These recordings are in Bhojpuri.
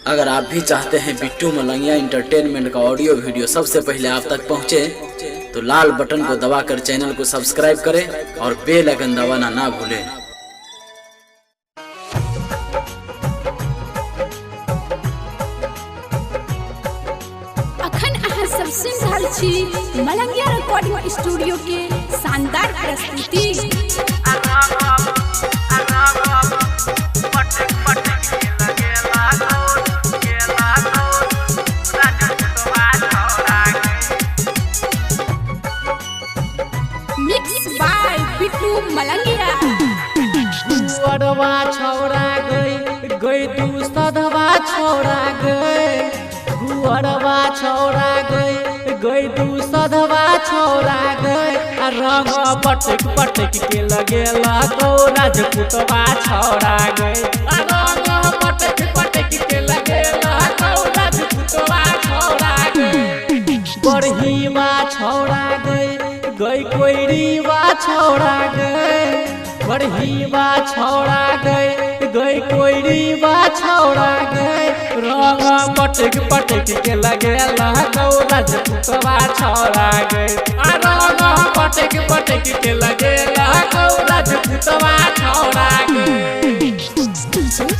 अगर आप भी चाहते हैं बिट्टू मलंगिया इंटरटेनमेंट का ऑडियो वीडियो सबसे पहले आप तक पहुंचे, तो लाल बटन को दबाकर चैनल को सब्सक्राइब करें और बेल आइकन दबाना ना भूलें। अखन अहाँ सब सुन रहल छी मलंगिया रिकॉर्डिंग स्टूडियो के शानदार प्रस्तुति। Mix by Bittu Malangiya. गुअरवा छौरा गई तू सधवा छौरा गुअरवा छौरा गई तू सधवा छौरा आ रंग पटक पटक के लगेला तो राजपूतवा छौरा आ रंग पटक पटक के लगेला तो राजपूतवा छौरा बरहीवा छौरा गई कोइरीवा छौरा बरहीवा छौरा गई कोइरीवा छौरा रंग पटक पटक के लगेला गौ राजपूतवा छौरा आ रंग पटक पटक के लगेला गौ राजपूतवा छौरा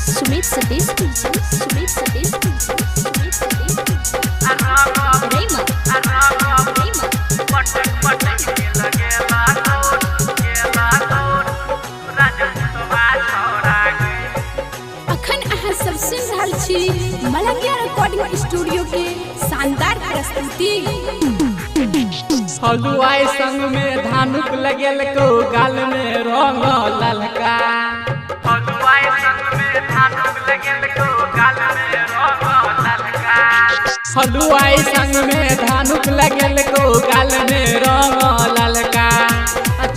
सुमित सतीश मलंगिया रिकॉर्डिंग स्टूडियो के शानदार प्रस्तुति। हलुआई संग में धानुक लगेल को गाल में रंग ललका हलुआई संग में धानुक लगेल को गाल में रंग ललका हलुआई संग में धानुक लगेल को गाल में रंग ललका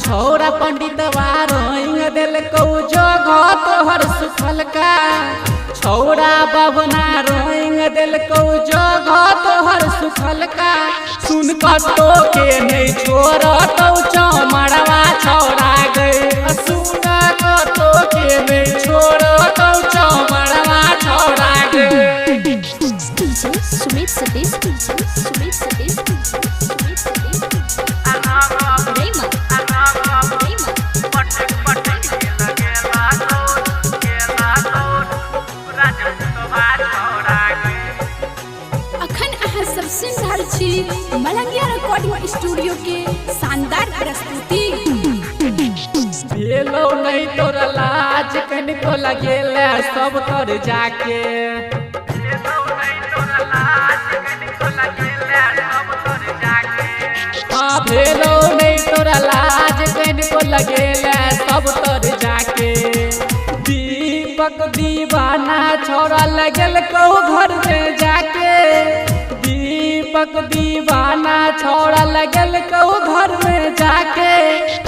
छौरा पंडितवा रोइंग दिल को जगह तोहर सुखल का छौरा बबना रोइंग दिल को जगह तोहर सुखल का सुन कतो के नहीं छोड़ तो चमड़वा छौरा गई सुन कतो के नहीं छोड़ तो चमड़वा छौरा गई। सुमित सतीश मलंगिया रिकॉर्डिंग स्टूडियो के शानदार प्रस्तुति। भेलो नहीं तोरा लाज कनिको लगेला सब कर जाके हाँ भेलो नहीं तोरा लाज कनिको लगेला सब तर जाके दीपक दीवाना छौरा लगेल को घर में जाके दीपक दीवाना छौरा लगल को घर में जाके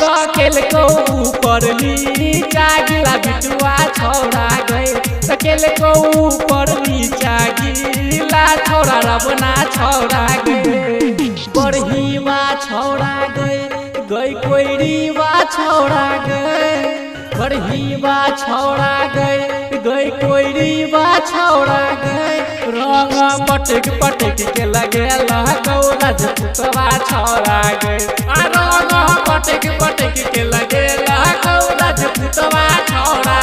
ककेल को ऊपर नीचा गिला बिटुआ छौरा गई ककेल को ऊपर नीचा गिला छौरा रबना छौरा गई बरहीवा छौरा गई कोइरीवा छौरा बरहीवा छौरा गई कोइरीवा छौरा रंग पटक पटक के लगेला गौ राजपूतवा छौरा आ रंग पटक पटक के लगेला गौ राजपूतवा छौरा